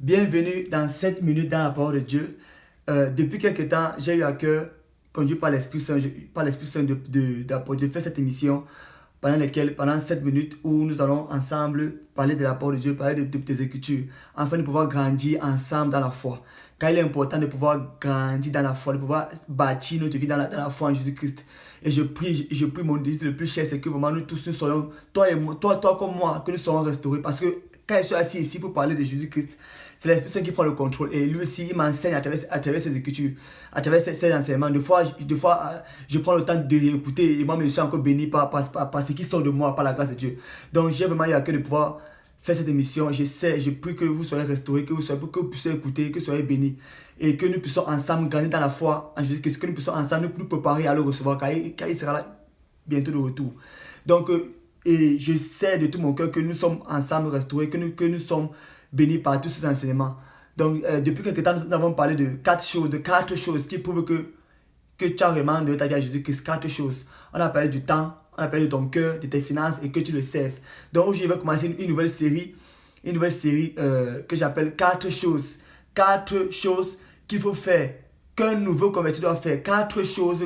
Bienvenue dans 7 minutes dans la parole de Dieu. Depuis quelques temps, j'ai eu à cœur, conduit par l'Esprit Saint, de faire cette émission pendant 7 minutes où nous allons ensemble parler de la parole de Dieu, parler de tes Écritures, afin de pouvoir grandir ensemble dans la foi. Car il est important de pouvoir grandir dans la foi, de pouvoir bâtir notre vie dans la foi en Jésus-Christ. Et je prie mon désir le plus cher, c'est que vraiment nous tous nous soyons, toi comme moi, que nous soyons restaurés. Parce que quand je suis assis ici pour parler de Jésus-Christ, c'est l'Esprit Saint qui prend le contrôle. Et lui aussi, il m'enseigne à travers ses écritures, à travers ses enseignements. Des fois, je prends le temps de l'écouter et moi, je suis encore béni par ce qui sort de moi, par la grâce de Dieu. Donc, j'ai vraiment eu à cœur de pouvoir faire cette émission. Je prie que vous soyez restaurés, que vous puissiez écouter, que vous soyez bénis. Et que nous puissions ensemble gagner dans la foi en Jésus-Christ, que nous puissions ensemble nous préparer à le recevoir, car il sera là bientôt de retour. Donc, et je sais de tout mon cœur que nous sommes ensemble restaurés, que nous sommes bénis par tous ces enseignements. Donc, depuis quelques temps, nous avons parlé de quatre choses qui prouvent que tu as vraiment donné ta vie à Jésus-Christ. Quatre choses. On a parlé du temps, on a parlé de ton cœur, de tes finances et que tu le serves. Donc, aujourd'hui, je vais commencer une nouvelle série que j'appelle quatre choses. Quatre choses qu'il faut faire, qu'un nouveau converti doit faire. Quatre choses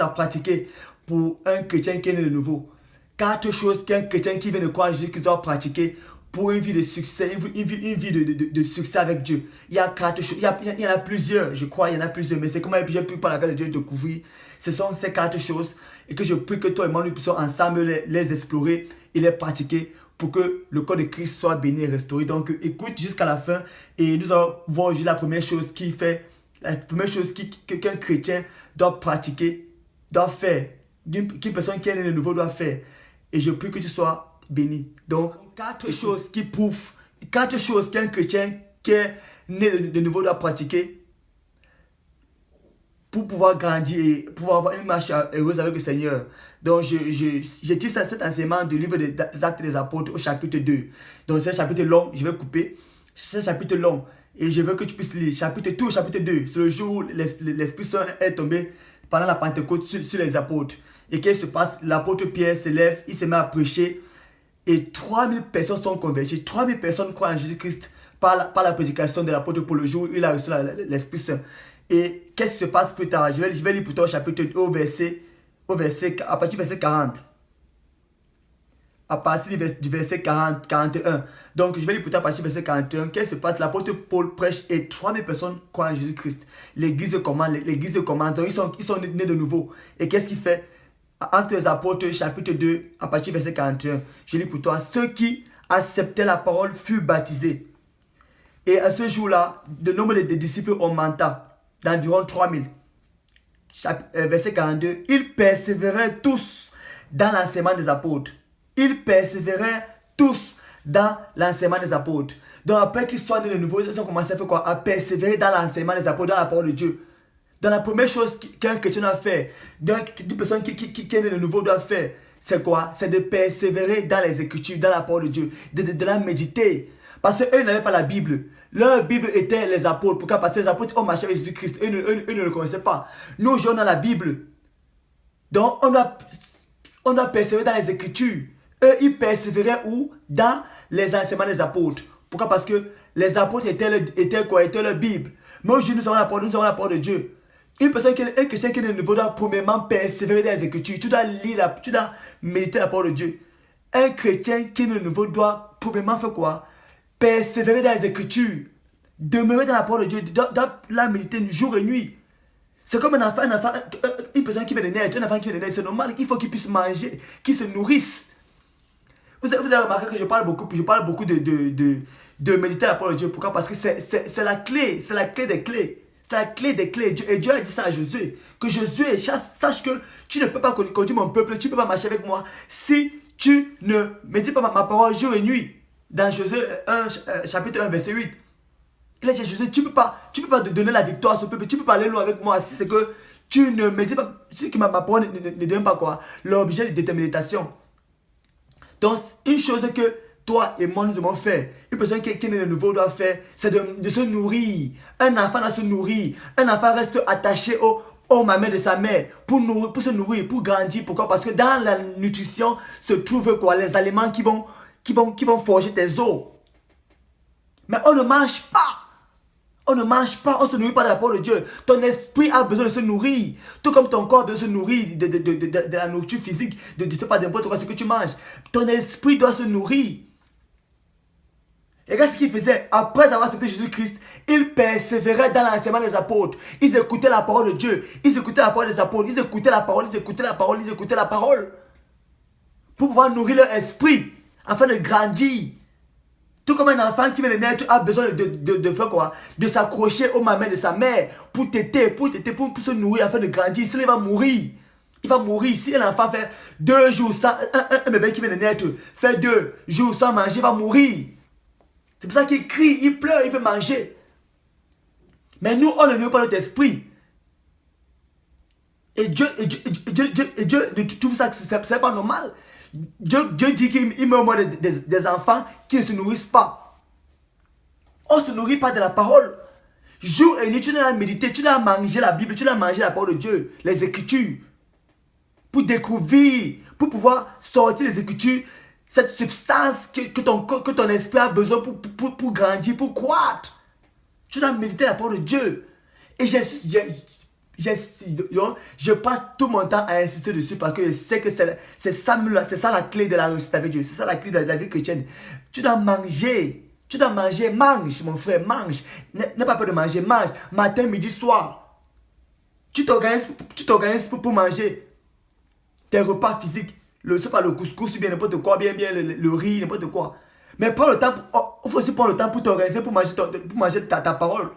à pratiquer pour un chrétien qui est né de nouveau. Quatre choses qu'un chrétien qui vient de croire en Jésus doit pratiquer pour une vie de succès, une vie de succès avec Dieu. Il y a quatre choses, il y en a plusieurs, je crois, il y en a plusieurs, mais c'est comment j'ai pu par la grâce de Dieu découvrir. Ce sont ces quatre choses et que je prie que toi et moi nous puissions ensemble les explorer et les pratiquer pour que le corps de Christ soit béni et restauré. Donc écoute jusqu'à la fin et nous allons voir aujourd'hui la première chose qu'un chrétien doit pratiquer, doit faire, qu'une personne qui est née de nouveau doit faire. Et je prie que tu sois béni. Donc, quatre choses qu'un chrétien qui est né de nouveau doit pratiquer pour pouvoir grandir et pouvoir avoir une marche heureuse avec le Seigneur. Donc, je tire cet enseignement du livre des Actes des Apôtres au chapitre 2. Donc, c'est un chapitre long, je vais couper. C'est un chapitre long et je veux que tu puisses lire. Tout le chapitre 2, c'est le jour où l'Esprit Saint est tombé pendant la Pentecôte sur les apôtres. Et qu'est-ce qui se passe? L'apôtre Pierre se lève, il se met à prêcher et 3000 personnes sont converties. 3000 personnes croient en Jésus-Christ par la prédication de l'apôtre Paul le jour où il a reçu l'Esprit Saint. Et qu'est-ce qui se passe plus tard? Je vais lire plutôt au chapitre 2, à partir du verset 40. À partir du verset 41. Donc, je vais lire plutôt à partir du verset 41. Qu'est-ce qui se passe? L'apôtre Paul prêche et 3000 personnes croient en Jésus-Christ. L'église commande. Donc, ils sont nés de nouveau. Et qu'est-ce qu'il fait? Actes des Apôtres, chapitre 2, à partir du verset 41. Je lis pour toi. Ceux qui acceptaient la parole furent baptisés. Et à ce jour-là, le nombre des disciples augmenta d'environ 3000. Verset 42. Ils persévéraient tous dans l'enseignement des apôtres. Ils persévéraient tous dans l'enseignement des apôtres. Donc après qu'ils soient nés de nouveau, ils ont commencé à faire quoi? À persévérer dans l'enseignement des apôtres, dans la parole de Dieu. Dans la première chose qu'un chrétien doit faire, une personne qui est née de nouveau doit faire, c'est quoi? C'est de persévérer dans les Écritures, dans la parole de Dieu, de la méditer. Parce qu'eux n'avaient pas la Bible. Leur Bible était les apôtres. Pourquoi? Parce que les apôtres ont marché avec Jésus-Christ. Eux ne le connaissaient pas. Nous, aujourd'hui, on a la Bible. Donc, on doit persévérer dans les Écritures. Eux, ils persévéraient où? Dans les enseignements des apôtres. Pourquoi? Parce que les apôtres étaient leur Bible. Mais aujourd'hui, nous avons la parole de Dieu. Un chrétien qui est de nouveau doit premièrement persévérer dans les Écritures. Tu dois lire, tu dois méditer la parole de Dieu. Un chrétien qui est de nouveau doit premièrement faire quoi? Persévérer dans les Écritures. Demeurer dans la parole de Dieu. Doit la méditer jour et nuit. C'est comme un enfant, une personne qui vient de naître. Un enfant qui vient de naître, c'est normal. Il faut qu'il puisse manger, qu'il se nourrisse. Vous avez remarqué que je parle beaucoup de méditer la parole de Dieu. Pourquoi? Parce que c'est la clé. C'est la clé des clés. C'est la clé des clés. Et Dieu a dit ça à Josué. Que Josué, sache que tu ne peux pas conduire mon peuple. Tu ne peux pas marcher avec moi si tu ne médites pas ma parole jour et nuit. Dans Josué 1, chapitre 1, verset 8. Il a dit à Josué, tu ne peux pas te donner la victoire à ce peuple. Tu ne peux pas aller loin avec moi si c'est que tu ne médites pas. Si que ma parole ne donne pas quoi? L'objet de ta méditation. Donc, une chose que toi et moi nous devons faire, une personne qui est née de nouveau doit faire, c'est de se nourrir. Un enfant doit se nourrir. Un enfant reste attaché au mamelle de sa mère pour se nourrir, pour grandir. Pourquoi? Parce que dans la nutrition se trouvent quoi? Les aliments qui vont forger tes os. Mais on ne mange pas. On ne mange pas, on ne se nourrit pas de la parole de Dieu. Ton esprit a besoin de se nourrir. Tout comme ton corps a besoin de se nourrir de la nourriture physique, de pas n'importe quoi, ce que tu manges. Ton esprit doit se nourrir. Et regarde ce qu'il faisait. Après avoir accepté Jésus-Christ, il persévérait dans l'enseignement des apôtres. Ils écoutaient la parole de Dieu. Ils écoutaient la parole des apôtres. Ils écoutaient la parole, ils écoutaient la parole, ils écoutaient la parole. Pour pouvoir nourrir leur esprit, afin de grandir. Tout comme un enfant qui vient de naître a besoin de faire quoi? De s'accrocher au mamelles de sa mère pour téter, pour se nourrir afin de grandir. Sinon il va mourir. Il va mourir. Si un enfant fait 2 jours sans... Un bébé qui vient de naître fait 2 jours sans manger, il va mourir. C'est pour ça qu'il crie, il pleure, il veut manger. Mais nous, on ne nourrit pas notre esprit. Et Dieu trouve ça que c'est pas normal. Dieu dit qu'il met au monde des enfants qui ne se nourrissent pas. On ne se nourrit pas de la parole. Jour et nuit, tu dois méditer, tu dois manger la Bible, tu dois manger la parole de Dieu, les Écritures. Pour découvrir, pour pouvoir sortir les Écritures, cette substance que ton esprit a besoin pour grandir, pour croître. Tu dois méditer la parole de Dieu. Et je passe tout mon temps à insister dessus parce que je sais que c'est ça la clé de la réussite avec Dieu. C'est ça la clé de la vie chrétienne. Tu dois manger. Tu dois manger. Mange, mon frère, mange. N'aie pas peur de manger. Mange. Matin, midi, soir. Tu t'organises pour manger tes repas physiques. C'est pas le couscous, bien n'importe quoi, bien le riz, n'importe quoi. Mais prends le temps. Il faut aussi prendre le temps pour t'organiser, pour manger ta parole.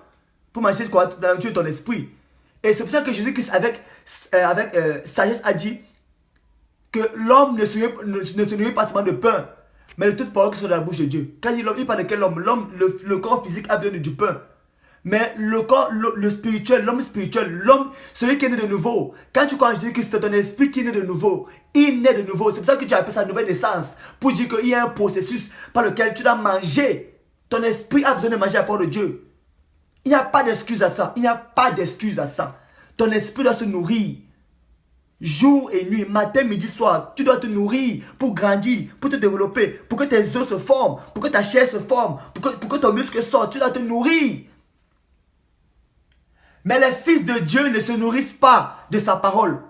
Pour manger quoi, dans la nature de ton esprit. Et c'est pour ça que Jésus-Christ, avec sagesse, a dit que l'homme ne se nourrit pas seulement de pain, mais de toute parole qui sort de la bouche de Dieu. Quand il dit l'homme, il parle de quel homme? Le corps physique a besoin du pain. Mais le corps, le spirituel, l'homme, celui qui est né de nouveau. Quand tu crois en Jésus-Christ, c'est ton esprit qui est né de nouveau. Il naît de nouveau. C'est pour ça que tu appelles ça nouvelle naissance. Pour dire qu'il y a un processus par lequel tu dois manger. Ton esprit a besoin de manger la parole de Dieu. Il n'y a pas d'excuse à ça. Il n'y a pas d'excuse à ça. Ton esprit doit se nourrir. Jour et nuit, matin, midi, soir. Tu dois te nourrir pour grandir, pour te développer, pour que tes os se forment, pour que ta chair se forme, pour que ton muscle sorte. Tu dois te nourrir. Mais les fils de Dieu ne se nourrissent pas de sa parole.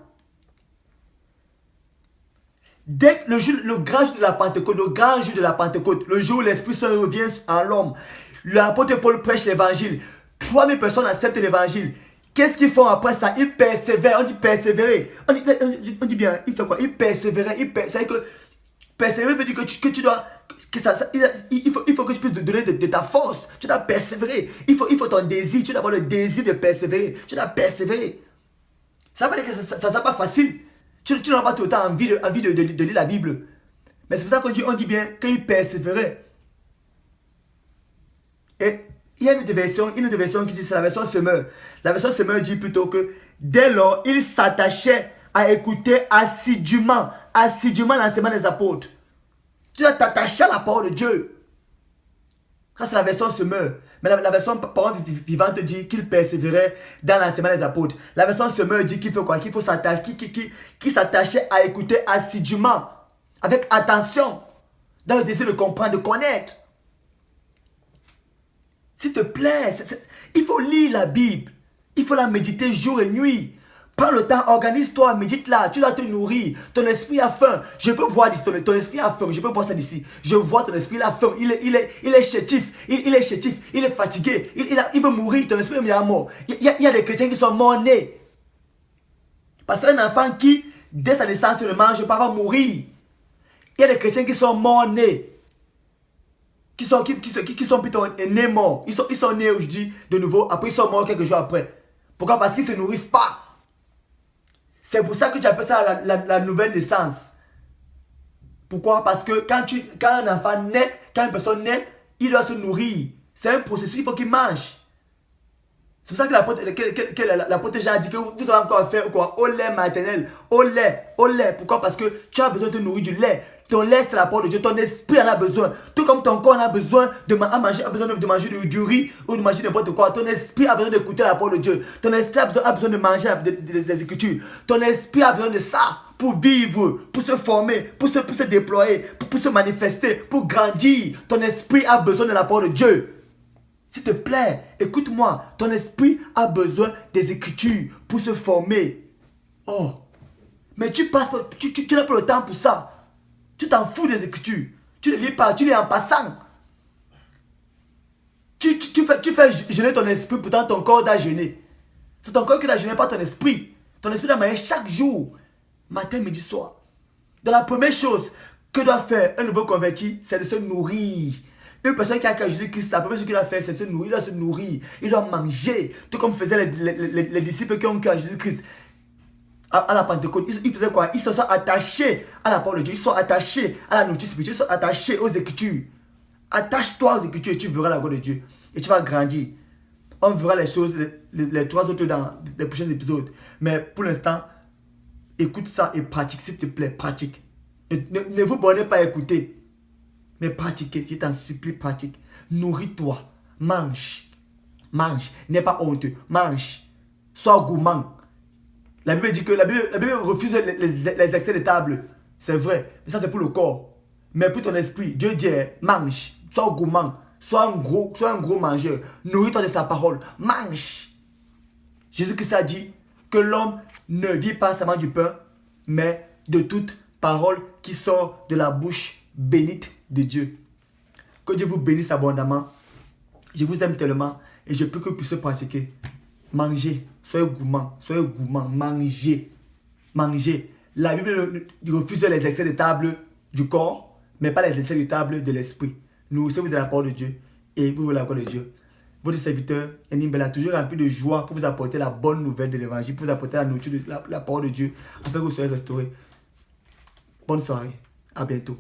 Dès que le grand jour de la Pentecôte, le jour où l'Esprit Saint revient en l'homme, l'apôtre Paul prêche l'évangile. 3000 personnes acceptent l'évangile. Qu'est-ce qu'ils font après ça? Ils persévèrent. On dit persévérer. On dit bien, il fait quoi? Ils persévèrent. C'est-à-dire que persévérer veut dire que tu dois... il faut que tu puisses te donner de ta force. Tu dois persévérer. Il faut ton désir. Tu dois avoir le désir de persévérer. Tu dois persévérer. Ça veut dire que ça n'est pas facile. Tu n'as pas tout le temps envie de lire la Bible. Mais c'est pour ça qu'on dit bien qu'ils persévéraient. Et il y a une autre version qui dit, c'est la version Semeur. La version Semeur dit plutôt que dès lors, il s'attachait à écouter assidûment l'enseignement des apôtres. Tu dois t'attacher à la parole de Dieu. Ça, c'est la version Semeur. Mais la version Parole vivante dit qu'il persévérait dans l'enseignement des apôtres. La version Semeur dit qu'il faut quoi? Qu'il faut s'attacher, qu'il s'attachait à écouter assidûment, avec attention, dans le désir de comprendre, de connaître. S'il te plaît, il faut lire la Bible. Il faut la méditer jour et nuit. Prends le temps, organise-toi, médite-la. Tu dois te nourrir. Ton esprit a faim. Je peux voir d'ici. Ton esprit a faim. Je peux voir ça d'ici. Je vois ton esprit, il a faim. Il est chétif. Il est chétif. Il est fatigué. Il veut mourir. Ton esprit est à mort. Il y a des chrétiens qui sont morts-nés. Parce qu'un enfant qui, dès sa naissance, ne mange pas, va mourir. Il y a des chrétiens qui sont morts-nés. Qui sont plutôt nés morts. Ils sont nés aujourd'hui de nouveau, après ils sont morts quelques jours après. Pourquoi? Parce qu'ils ne se nourrissent pas. C'est pour ça que tu appelles ça la nouvelle naissance. Pourquoi? Parce que quand un enfant naît, quand une personne naît, il doit se nourrir. C'est un processus, il faut qu'il mange. C'est pour ça que l'apôtre Jean a dit que vous avez encore affaire au lait maternel. Au lait. Pourquoi? Parce que tu as besoin de nourrir du lait. Ton lait, c'est la parole de Dieu. Ton esprit en a besoin. Tout comme ton corps en a besoin de manger du riz ou de manger n'importe quoi. Ton esprit a besoin d'écouter la parole de Dieu. Ton esprit a besoin de manger des Écritures. Ton esprit a besoin de ça pour vivre, pour se former, pour se déployer, pour se manifester, pour grandir. Ton esprit a besoin de la parole de Dieu. S'il te plaît, écoute-moi. Ton esprit a besoin des Écritures pour se former. Oh. Mais tu n'as pas le temps pour ça. Tu t'en fous des Écritures. Tu ne lis pas, tu lis en passant. Tu fais jeûner ton esprit, pourtant ton corps doit jeûner. C'est ton corps qui doit jeûner, pas ton esprit. Ton esprit doit manger chaque jour, matin, midi, soir. Donc la première chose que doit faire un nouveau converti, c'est de se nourrir. Une personne qui a cru Jésus-Christ, la première chose qu'il doit faire, c'est de se nourrir. Il doit se nourrir, il doit manger. Tout comme faisaient les disciples qui ont cru à Jésus-Christ à la Pentecôte. Ils faisaient quoi? Ils se sont attachés à la parole de Dieu. Ils sont attachés à la nourriture spirituelle. Ils sont attachés aux Écritures. Attache-toi aux Écritures et tu verras la gloire de Dieu. Et tu vas grandir. On verra les choses, les trois autres dans les prochains épisodes. Mais pour l'instant, écoute ça et pratique, s'il te plaît, pratique. Ne vous bornez pas à écouter. Mais pratiquez, je t'en supplie, pratique. Nourris-toi, mange. Mange, n'aie pas honte, mange. Sois gourmand. La Bible dit que la Bible refuse les excès de table. C'est vrai, mais ça c'est pour le corps. Mais pour ton esprit, Dieu dit, mange, sois gourmand, sois un gros mangeur. Nourris-toi de sa parole, mange. Jésus-Christ a dit que l'homme ne vit pas seulement du pain, mais de toute parole qui sort de la bouche bénite de Dieu. Que Dieu vous bénisse abondamment. Je vous aime tellement et je peux que vous puissiez pratiquer. Mangez, soyez gourmand, mangez. Mangez. La Bible refuse les excès de table du corps, mais pas les excès de table de l'esprit. Nourrissez-vous de la parole de Dieu et vous verrez la gloire de Dieu. Votre serviteur, Enim Bella, toujours rempli de joie pour vous apporter la bonne nouvelle de l'évangile, pour vous apporter la nourriture de la parole de Dieu, afin que vous soyez restaurés. Bonne soirée, à bientôt.